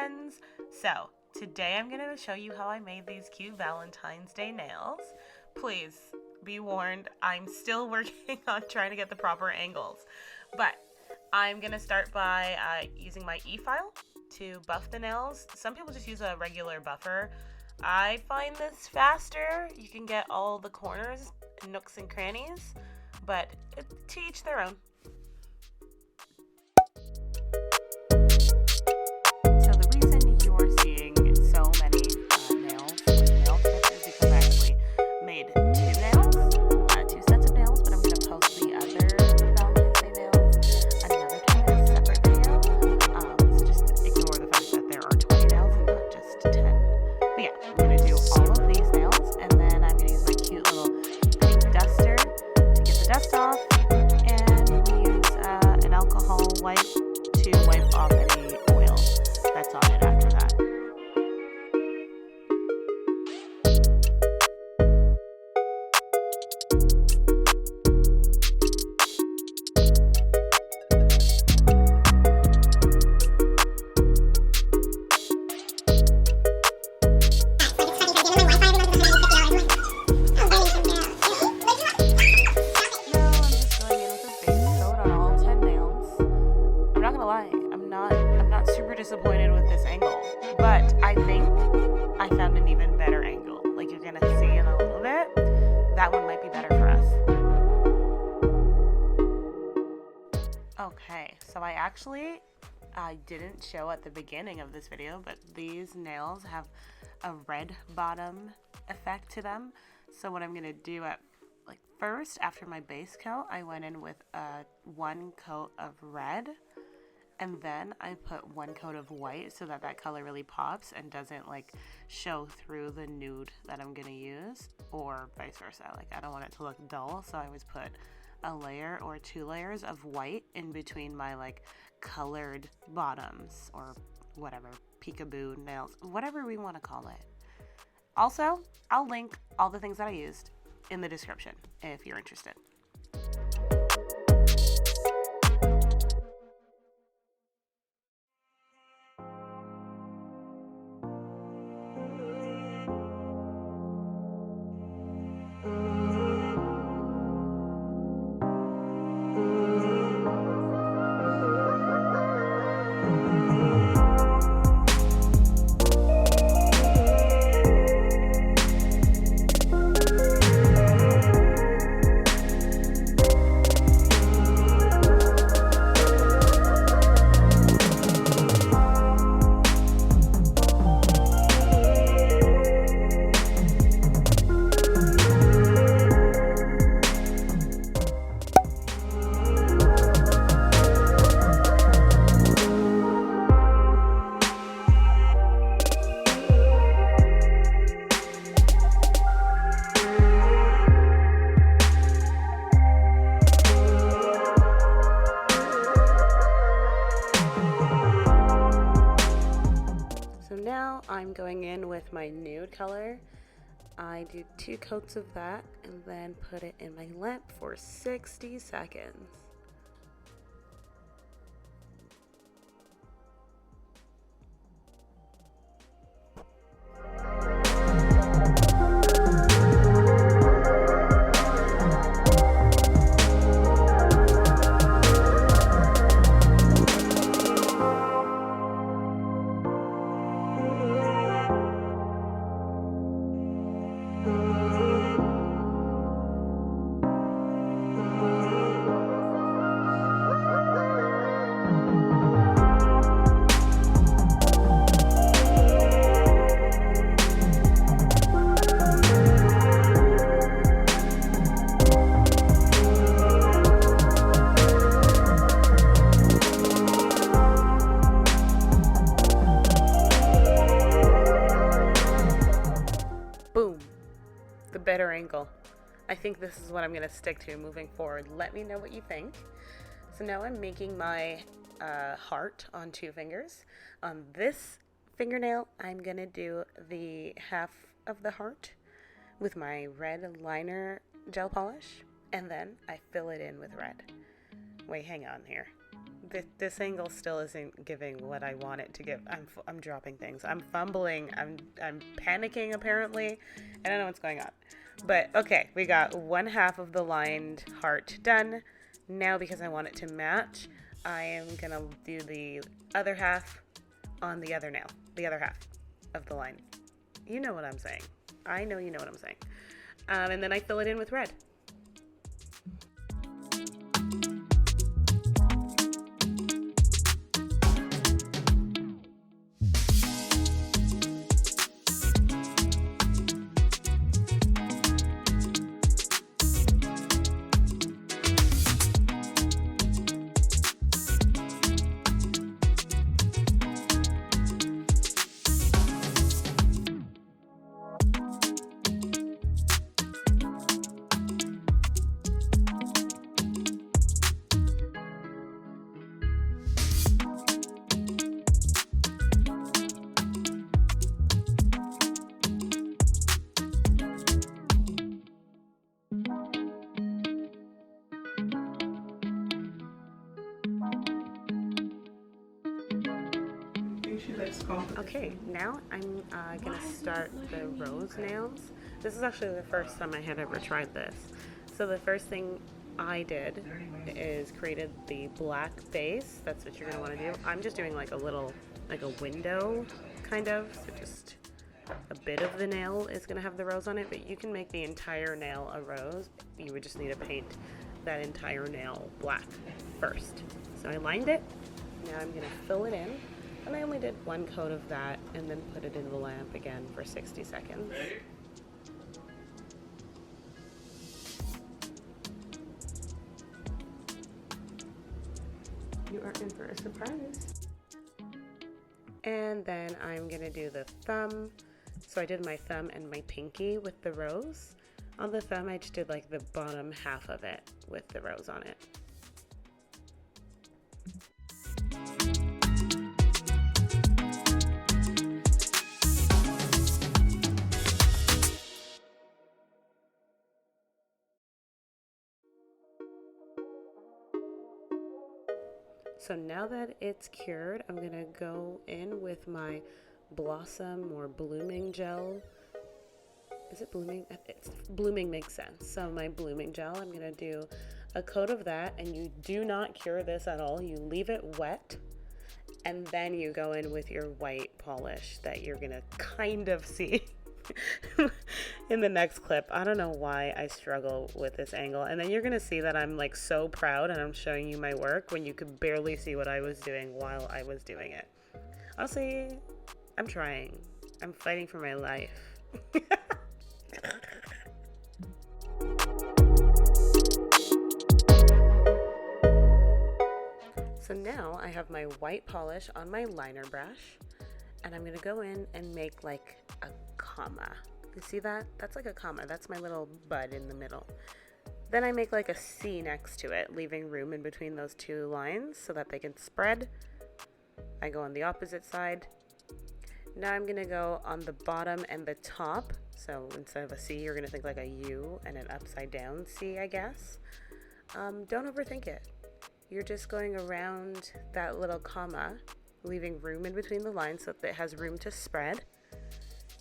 friends. So today I'm going to show you how I made these cute Valentine's Day nails. Please be warned, I'm still working on trying to get the proper angles, but I'm going to start by using my e-file to buff the nails. Some people just use a regular buffer. I find this faster. You can get all the corners, nooks and crannies, but to each their own. So the reason you're seeing so many nails with nail tips is because I actually made two sets of nails, but I'm going to post the other Valentine's Day nails another time in a separate video. So just ignore the fact that there are 20 nails and not just 10. But yeah, I'm going to do all of these nails, and then I'm going to use my cute little pink duster to get the dust off, and we use an alcohol wipe to wipe off any oil that's on it after that. I'm not super disappointed with this angle, but I think I found an even better angle. Like you're gonna see in a little bit, that one might be better for us. Okay, so I didn't show at the beginning of this video, but these nails have a red bottom effect to them. So what I'm gonna do first, after my base coat, I went in with one coat of red, and then I put one coat of white so that that color really pops and doesn't show through the nude that I'm gonna use, or vice versa. I don't want it to look dull, so I always put a layer or 2 layers of white in between my colored bottoms, or whatever, peekaboo nails, whatever we want to call it. Also, I'll link all the things that I used in the description if you're interested. Now I'm going in with my nude color. I do 2 coats of that and then put it in my lamp for 60 seconds. Better angle. I think this is what I'm going to stick to moving forward. Let me know what you think. So now I'm making my heart on 2 fingers. On this fingernail, I'm going to do the half of the heart with my red liner gel polish, and then I fill it in with red. Wait, hang on here. this angle still isn't giving what I want it to give. I'm dropping things. I'm fumbling. I'm panicking apparently. I don't know what's going on. But okay, we got one half of the lined heart done. Now because I want it to match, I am gonna do the other half on the other nail. The other half of the line. You know what I'm saying. I know you know what I'm saying. And then I fill it in with red. Okay, now I'm gonna start the rose nails. This is actually the first time I had ever tried this. So the first thing I did is created the black base. That's what you're gonna want to do. I'm just doing like a little, like a window kind of, so just a bit of the nail is gonna have the rose on it, but you can make the entire nail a rose. You would just need to paint that entire nail black first. So I lined it. Now I'm gonna fill it in. And I only did one coat of that and then put it in the lamp again for 60 seconds. You are in for a surprise. And then I'm gonna do the thumb. So I did my thumb and my pinky with the rose. On the thumb, I just did like the bottom half of it with the rose on it. So now that it's cured, I'm gonna go in with my Blossom or Blooming Gel. Is it Blooming? It's Blooming makes sense. So my Blooming Gel, I'm gonna do a coat of that, and you do not cure this at all. You leave it wet, and then you go in with your white polish that you're gonna kind of see in the next clip. I don't know why I struggle with this angle. And then you're gonna see that I'm like so proud and I'm showing you my work when you could barely see what I was doing while I was doing it. Honestly, I'm trying. I'm fighting for my life. So now I have my white polish on my liner brush, and I'm gonna go in and make like a comma. You see that? That's like a comma. That's my little bud in the middle. Then I make like a C next to it, leaving room in between those two lines so that they can spread. I go on the opposite side. Now I'm gonna go on the bottom and the top. So instead of a C, you're gonna think like a U and an upside down C, I guess. Don't overthink it. You're just going around that little comma, leaving room in between the lines so that it has room to spread.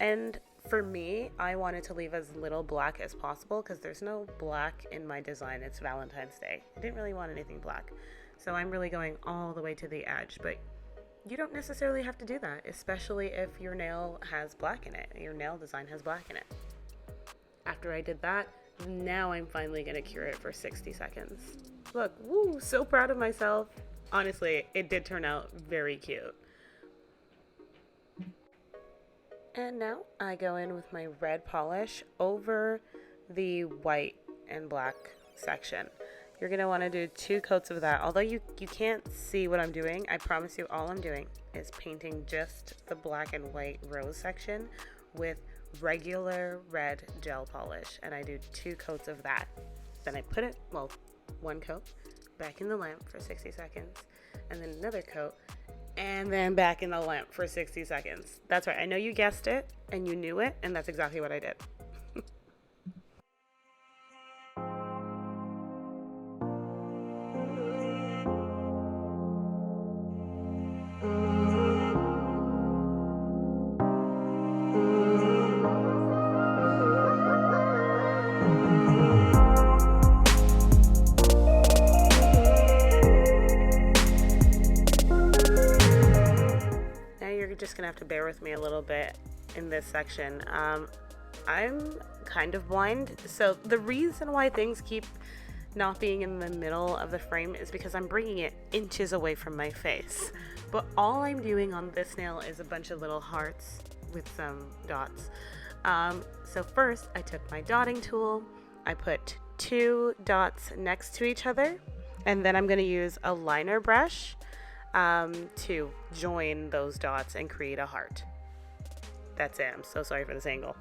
And for me, I wanted to leave as little black as possible because there's no black in my design. It's Valentine's Day. I didn't really want anything black. So I'm really going all the way to the edge, but you don't necessarily have to do that, especially if your nail has black in it. Your nail design has black in it. After I did that, now I'm finally gonna cure it for 60 seconds. Look, woo, so proud of myself. Honestly, it did turn out very cute. And now I go in with my red polish over the white and black section. You're gonna wanna do 2 coats of that. Although you can't see what I'm doing, I promise you all I'm doing is painting just the black and white rose section with regular red gel polish. And I do 2 coats of that. Then I put it, well, 1 coat back in the lamp for 60 seconds, and then another coat, and then back in the lamp for 60 seconds. That's right, I know you guessed it, and you knew it, and that's exactly what I did. you're just gonna have to bear with me a little bit in this section. I'm kind of blind, so the reason why things keep not being in the middle of the frame is because I'm bringing it inches away from my face. But all I'm doing on this nail is a bunch of little hearts with some dots. So first I took my dotting tool, I put 2 dots next to each other, and then I'm going to use a liner brush to join those dots and create a heart. That's it. I'm so sorry for this angle.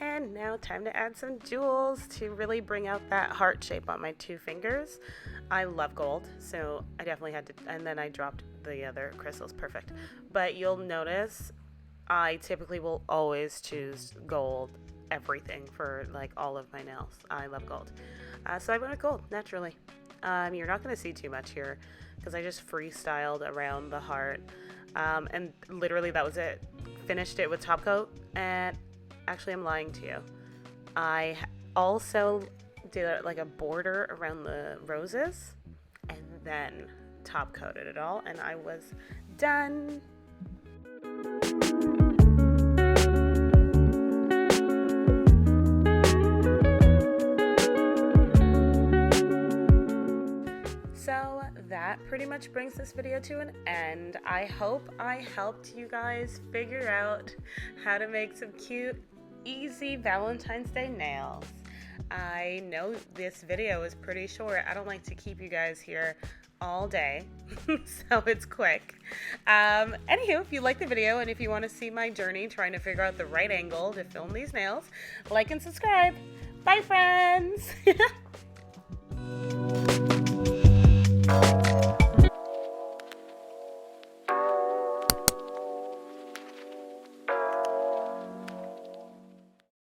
And now time to add some jewels to really bring out that heart shape on my 2 fingers. I love gold, so I definitely had to, and then I dropped the other crystals, perfect. But you'll notice I typically will always choose gold everything for like all of my nails. I love gold. So I went with gold, naturally. You're not going to see too much here because I just freestyled around the heart. And literally that was it. Finished it with top coat, and actually I'm lying to you. I also did like a border around the roses and then top coated it all, and I was done. So that pretty much brings this video to an end. I hope I helped you guys figure out how to make some cute, easy Valentine's Day nails. I know this video is pretty short. I don't like to keep you guys here all day, so it's quick. Anywho, if you like the video and if you want to see my journey trying to figure out the right angle to film these nails, like and subscribe. Bye, friends!